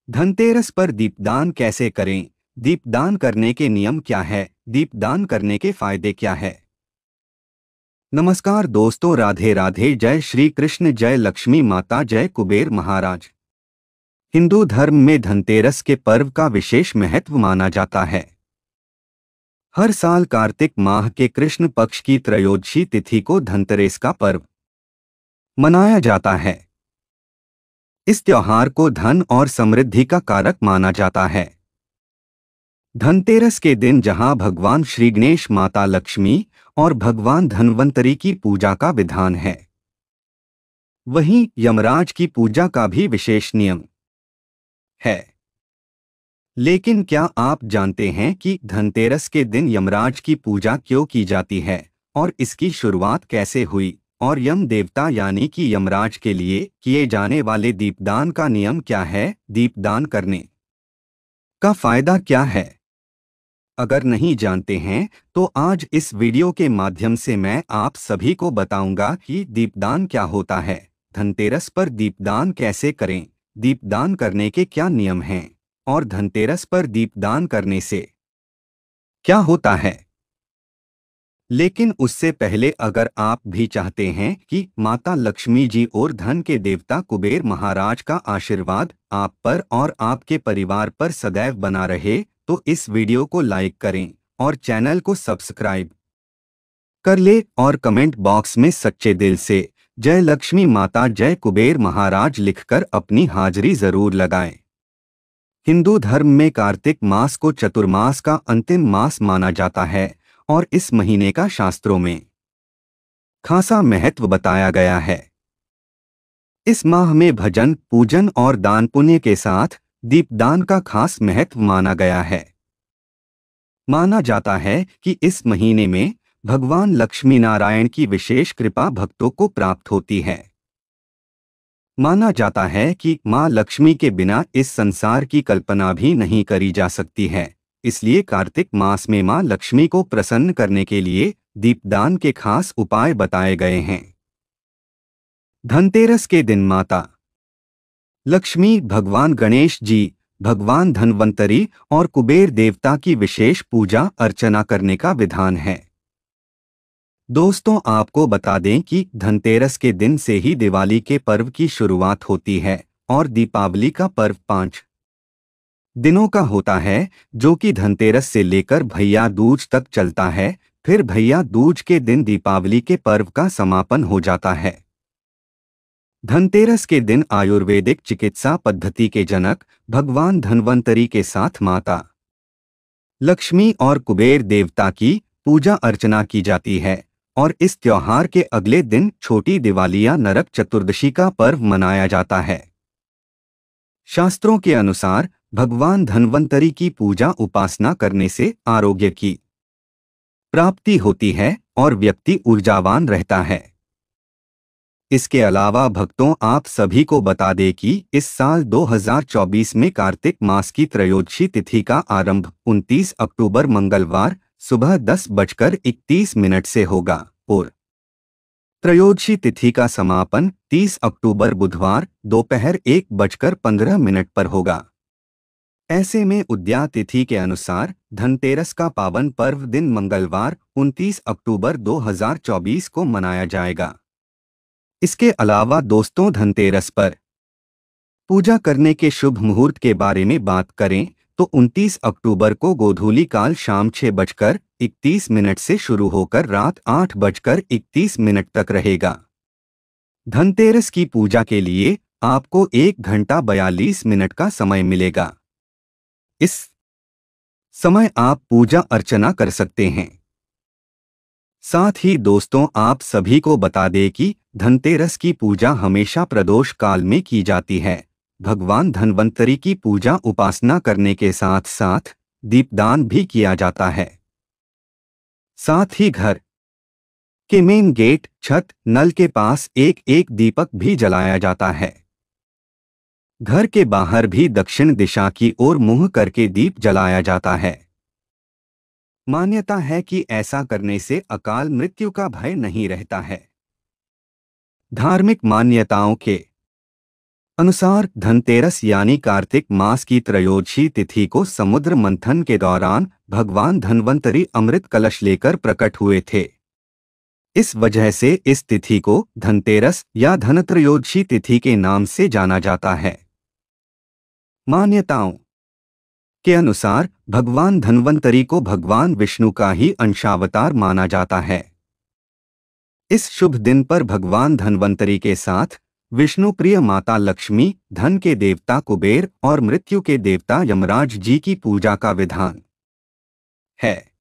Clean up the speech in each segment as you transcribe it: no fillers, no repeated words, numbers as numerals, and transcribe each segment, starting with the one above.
धनतेरस पर दीपदान कैसे करें? दीपदान करने के नियम क्या है? दीपदान करने के फायदे क्या है? नमस्कार दोस्तों, राधे राधे। जय श्री कृष्ण, जय लक्ष्मी माता, जय कुबेर महाराज। हिंदू धर्म में धनतेरस के पर्व का विशेष महत्व माना जाता है। हर साल कार्तिक माह के कृष्ण पक्ष की त्रयोदशी तिथि को धनतेरस का पर्व मनाया जाता है। इस त्योहार को धन और समृद्धि का कारक माना जाता है। धनतेरस के दिन जहां भगवान श्री गणेश, माता लक्ष्मी और भगवान धन्वंतरी की पूजा का विधान है, वहीं यमराज की पूजा का भी विशेष नियम है। लेकिन क्या आप जानते हैं कि धनतेरस के दिन यमराज की पूजा क्यों की जाती है और इसकी शुरुआत कैसे हुई, और यम देवता यानी कि यमराज के लिए किए जाने वाले दीपदान का नियम क्या है? दीपदान करने का फायदा क्या है? अगर नहीं जानते हैं तो आज इस वीडियो के माध्यम से मैं आप सभी को बताऊंगा कि दीपदान क्या होता है, धनतेरस पर दीपदान कैसे करें, दीपदान करने के क्या नियम हैं और धनतेरस पर दीपदान करने से क्या होता है। लेकिन उससे पहले अगर आप भी चाहते हैं कि माता लक्ष्मी जी और धन के देवता कुबेर महाराज का आशीर्वाद आप पर और आपके परिवार पर सदैव बना रहे, तो इस वीडियो को लाइक करें और चैनल को सब्सक्राइब कर ले और कमेंट बॉक्स में सच्चे दिल से जय लक्ष्मी माता, जय कुबेर महाराज लिखकर अपनी हाजिरी जरूर लगाएं। हिंदू धर्म में कार्तिक मास को चतुर्मास का अंतिम मास माना जाता है और इस महीने का शास्त्रों में खासा महत्व बताया गया है। इस माह में भजन, पूजन और दान पुण्य के साथ दीपदान का खास महत्व माना गया है। माना जाता है कि इस महीने में भगवान लक्ष्मी नारायण की विशेष कृपा भक्तों को प्राप्त होती है। माना जाता है कि मां लक्ष्मी के बिना इस संसार की कल्पना भी नहीं करी जा सकती है, इसलिए कार्तिक मास में मां लक्ष्मी को प्रसन्न करने के लिए दीपदान के खास उपाय बताए गए हैं। धनतेरस के दिन माता लक्ष्मी, भगवान गणेश जी, भगवान धन्वंतरी और कुबेर देवता की विशेष पूजा अर्चना करने का विधान है। दोस्तों, आपको बता दें कि धनतेरस के दिन से ही दिवाली के पर्व की शुरुआत होती है और दीपावली का पर्व 5 दिनों का होता है, जो कि धनतेरस से लेकर भैया दूज तक चलता है। फिर भैया दूज के दिन दीपावली के पर्व का समापन हो जाता है। धनतेरस के दिन आयुर्वेदिक चिकित्सा पद्धति के जनक भगवान धन्वंतरी के साथ माता लक्ष्मी और कुबेर देवता की पूजा अर्चना की जाती है और इस त्योहार के अगले दिन छोटी दिवाली या नरक चतुर्दशी का पर्व मनाया जाता है। शास्त्रों के अनुसार भगवान धन्वंतरी की पूजा उपासना करने से आरोग्य की प्राप्ति होती है और व्यक्ति ऊर्जावान रहता है। इसके अलावा भक्तों, आप सभी को बता दें कि इस साल 2024 में कार्तिक मास की त्रयोदशी तिथि का आरंभ 29 अक्टूबर मंगलवार सुबह 10:31 से होगा और त्रयोदशी तिथि का समापन 30 अक्टूबर बुधवार दोपहर 1:15 पर होगा। ऐसे में उदया तिथि के अनुसार धनतेरस का पावन पर्व दिन मंगलवार 29 अक्टूबर 2024 को मनाया जाएगा। इसके अलावा दोस्तों, धनतेरस पर पूजा करने के शुभ मुहूर्त के बारे में बात करें तो 29 अक्टूबर को गोधूली काल शाम 6:31 से शुरू होकर रात 8:31 तक रहेगा। धनतेरस की पूजा के लिए आपको 1 घंटा 42 मिनट का समय मिलेगा। इस समय आप पूजा अर्चना कर सकते हैं। साथ ही दोस्तों, आप सभी को बता दें कि धनतेरस की पूजा हमेशा प्रदोष काल में की जाती है। भगवान धन्वंतरी की पूजा उपासना करने के साथ साथ दीपदान भी किया जाता है। साथ ही घर के मेन गेट, छत, नल के पास एक एक दीपक भी जलाया जाता है। घर के बाहर भी दक्षिण दिशा की ओर मुंह करके दीप जलाया जाता है। मान्यता है कि ऐसा करने से अकाल मृत्यु का भय नहीं रहता है। धार्मिक मान्यताओं के अनुसार धनतेरस यानी कार्तिक मास की त्रयोदशी तिथि को समुद्र मंथन के दौरान भगवान धन्वंतरी अमृत कलश लेकर प्रकट हुए थे। इस वजह से इस तिथि को धनतेरस या धनत्रयोदशी तिथि के नाम से जाना जाता है। मान्यताओं के अनुसार भगवान धन्वंतरी को भगवान विष्णु का ही अंशावतार माना जाता है। इस शुभ दिन पर भगवान धन्वंतरी के साथ विष्णु प्रिय माता लक्ष्मी, धन के देवता कुबेर और मृत्यु के देवता यमराज जी की पूजा का विधान है।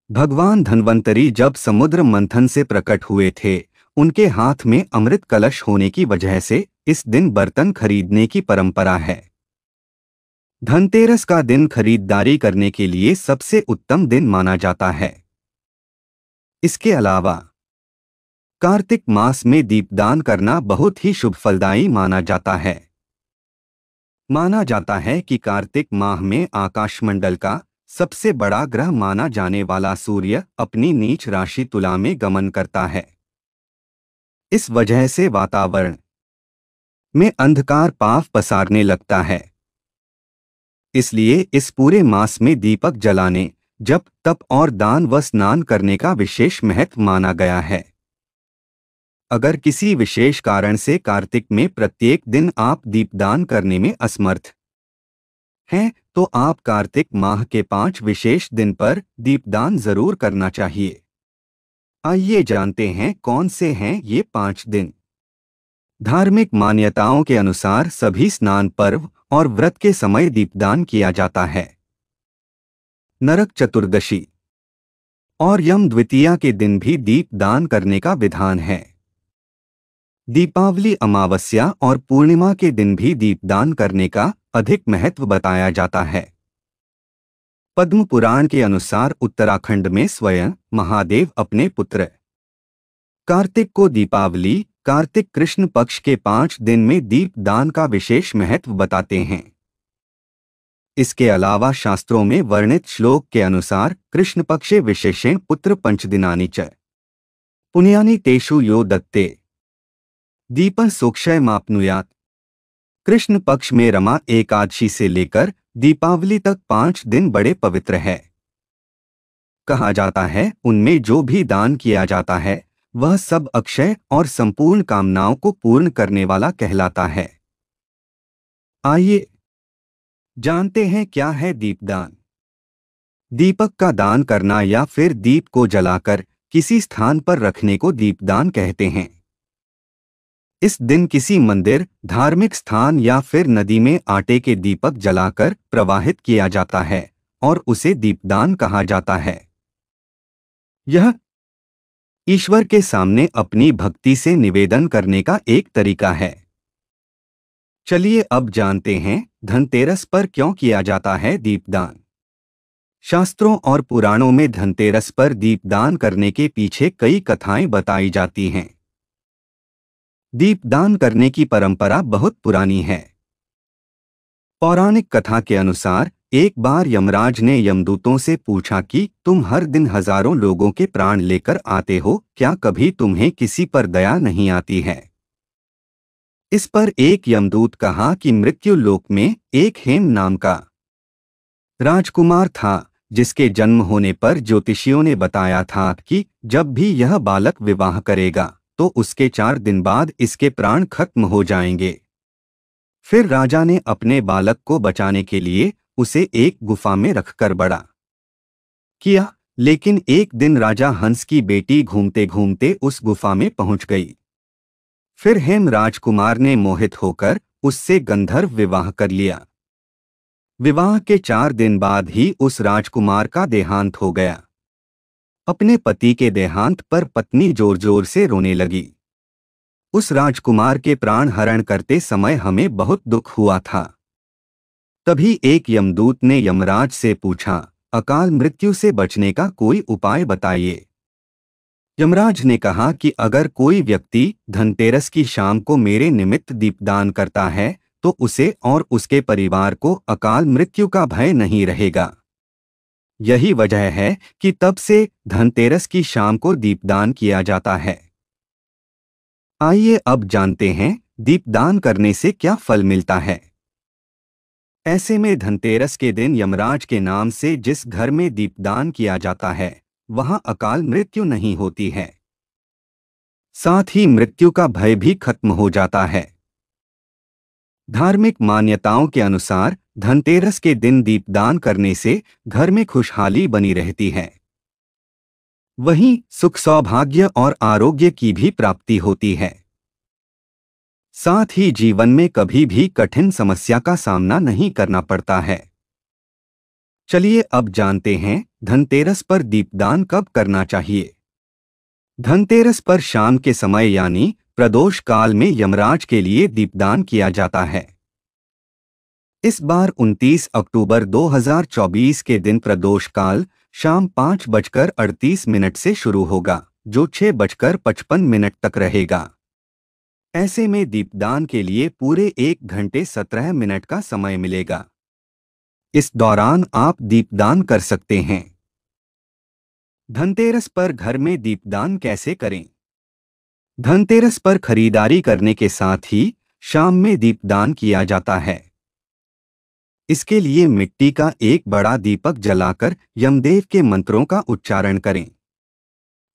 भगवान धन्वंतरी जब समुद्र मंथन से प्रकट हुए थे, उनके हाथ में अमृत कलश होने की वजह से इस दिन बर्तन खरीदने की परंपरा है। धनतेरस का दिन खरीदारी करने के लिए सबसे उत्तम दिन माना जाता है। इसके अलावा कार्तिक मास में दीपदान करना बहुत ही शुभ फलदायी माना जाता है। माना जाता है कि कार्तिक माह में आकाशमंडल का सबसे बड़ा ग्रह माना जाने वाला सूर्य अपनी नीच राशि तुला में गमन करता है। इस वजह से वातावरण में अंधकार पाव पसारने लगता है। इसलिए इस पूरे मास में दीपक जलाने, जप, तप और दान व स्नान करने का विशेष महत्व माना गया है। अगर किसी विशेष कारण से कार्तिक में प्रत्येक दिन आप दीपदान करने में असमर्थ हैं, तो आप कार्तिक माह के 5 विशेष दिन पर दीपदान जरूर करना चाहिए। आइए जानते हैं कौन से हैं ये 5 दिन। धार्मिक मान्यताओं के अनुसार सभी स्नान पर्व और व्रत के समय दीपदान किया जाता है। नरक चतुर्दशी और यम द्वितीया के दिन भी दीपदान करने का विधान है। दीपावली, अमावस्या और पूर्णिमा के दिन भी दीपदान करने का अधिक महत्व बताया जाता है। पद्म पुराण के अनुसार उत्तराखंड में स्वयं महादेव अपने पुत्र कार्तिक को दीपावली, कार्तिक कृष्ण पक्ष के 5 दिन में दीपदान का विशेष महत्व बताते हैं। इसके अलावा शास्त्रों में वर्णित श्लोक के अनुसार कृष्ण पक्षे विशेषेण पुत्र पंचदिनानि च पुण्यानि तेषु यो दत्ते दीपं सोक्षय माप्नुयात्। कृष्ण पक्ष में रमा एकादशी से लेकर दीपावली तक 5 दिन बड़े पवित्र है। कहा जाता है उनमें जो भी दान किया जाता है वह सब अक्षय और संपूर्ण कामनाओं को पूर्ण करने वाला कहलाता है। आइए जानते हैं क्या है दीपदान। दीपक का दान करना या फिर दीप को जलाकर किसी स्थान पर रखने को दीपदान कहते हैं। इस दिन किसी मंदिर, धार्मिक स्थान या फिर नदी में आटे के दीपक जलाकर प्रवाहित किया जाता है और उसे दीपदान कहा जाता है। यह ईश्वर के सामने अपनी भक्ति से निवेदन करने का एक तरीका है। चलिए अब जानते हैं धनतेरस पर क्यों किया जाता है दीपदान। शास्त्रों और पुराणों में धनतेरस पर दीपदान करने के पीछे कई कथाएं बताई जाती हैं। दीपदान करने की परंपरा बहुत पुरानी है। पौराणिक कथा के अनुसार एक बार यमराज ने यमदूतों से पूछा कि तुम हर दिन हजारों लोगों के प्राण लेकर आते हो, क्या कभी तुम्हें किसी पर दया नहीं आती है। इस पर एक यमदूत कहा कि मृत्यु लोक में एक हेम नाम का राजकुमार था, जिसके जन्म होने पर ज्योतिषियों ने बताया था कि जब भी यह बालक विवाह करेगा तो उसके 4 दिन बाद इसके प्राण खत्म हो जाएंगे। फिर राजा ने अपने बालक को बचाने के लिए उसे एक गुफा में रखकर बड़ा किया, लेकिन एक दिन राजा हंस की बेटी घूमते घूमते उस गुफा में पहुंच गई। फिर हेम राजकुमार ने मोहित होकर उससे गंधर्व विवाह कर लिया। विवाह के 4 दिन बाद ही उस राजकुमार का देहांत हो गया। अपने पति के देहांत पर पत्नी जोर जोर से रोने लगी। उस राजकुमार के प्राण हरण करते समय हमें बहुत दुख हुआ था। तभी एक यमदूत ने यमराज से पूछा, अकाल मृत्यु से बचने का कोई उपाय बताइए। यमराज ने कहा कि अगर कोई व्यक्ति धनतेरस की शाम को मेरे निमित्त दीपदान करता है तो उसे और उसके परिवार को अकाल मृत्यु का भय नहीं रहेगा। यही वजह है कि तब से धनतेरस की शाम को दीपदान किया जाता है। आइए अब जानते हैं दीपदान करने से क्या फल मिलता है? ऐसे में धनतेरस के दिन यमराज के नाम से जिस घर में दीपदान किया जाता है वहां अकाल मृत्यु नहीं होती है, साथ ही मृत्यु का भय भी खत्म हो जाता है। धार्मिक मान्यताओं के अनुसार धनतेरस के दिन दीपदान करने से घर में खुशहाली बनी रहती है, वहीं सुख सौभाग्य और आरोग्य की भी प्राप्ति होती है। साथ ही जीवन में कभी भी कठिन समस्या का सामना नहीं करना पड़ता है। चलिए अब जानते हैं धनतेरस पर दीपदान कब करना चाहिए। धनतेरस पर शाम के समय यानी प्रदोष काल में यमराज के लिए दीपदान किया जाता है। इस बार 29 अक्टूबर 2024 के दिन प्रदोष काल शाम 5:38 से शुरू होगा, जो 6:55 तक रहेगा। ऐसे में दीपदान के लिए पूरे 1 घंटे 17 मिनट का समय मिलेगा। इस दौरान आप दीपदान कर सकते हैं। धनतेरस पर घर में दीपदान कैसे करें? धनतेरस पर खरीदारी करने के साथ ही शाम में दीपदान किया जाता है। इसके लिए मिट्टी का एक बड़ा दीपक जलाकर यमदेव के मंत्रों का उच्चारण करें।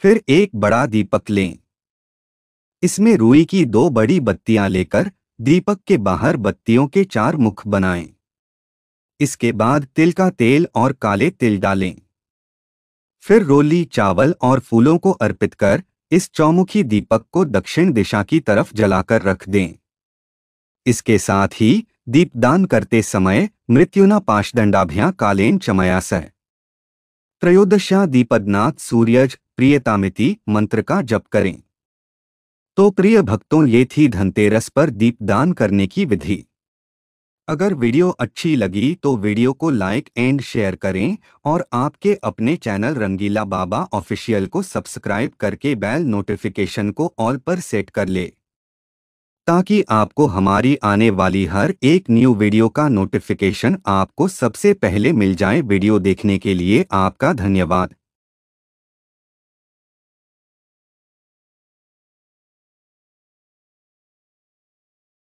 फिर एक बड़ा दीपक लें। इसमें रुई की 2 बड़ी बत्तियां लेकर दीपक के बाहर बत्तियों के 4 मुख बनाएं। इसके बाद तिल का तेल और काले तिल डालें। फिर रोली, चावल और फूलों को अर्पित कर इस चौमुखी दीपक को दक्षिण दिशा की तरफ जलाकर रख दें। इसके साथ ही दीपदान करते समय मृत्युना पाशदंडाभ्यां कालेन चमयास त्रयोदश्या दीपदनाथ सूर्यज प्रियतामिति मंत्र का जप करें। तो प्रिय भक्तों, ये थी धनतेरस पर दीपदान करने की विधि। अगर वीडियो अच्छी लगी तो वीडियो को लाइक एंड शेयर करें और आपके अपने चैनल रंगीला बाबा ऑफिशियल को सब्सक्राइब करके बेल नोटिफिकेशन को ऑल पर सेट कर ले, ताकि आपको हमारी आने वाली हर एक न्यू वीडियो का नोटिफिकेशन आपको सबसे पहले मिल जाए। वीडियो देखने के लिए आपका धन्यवाद।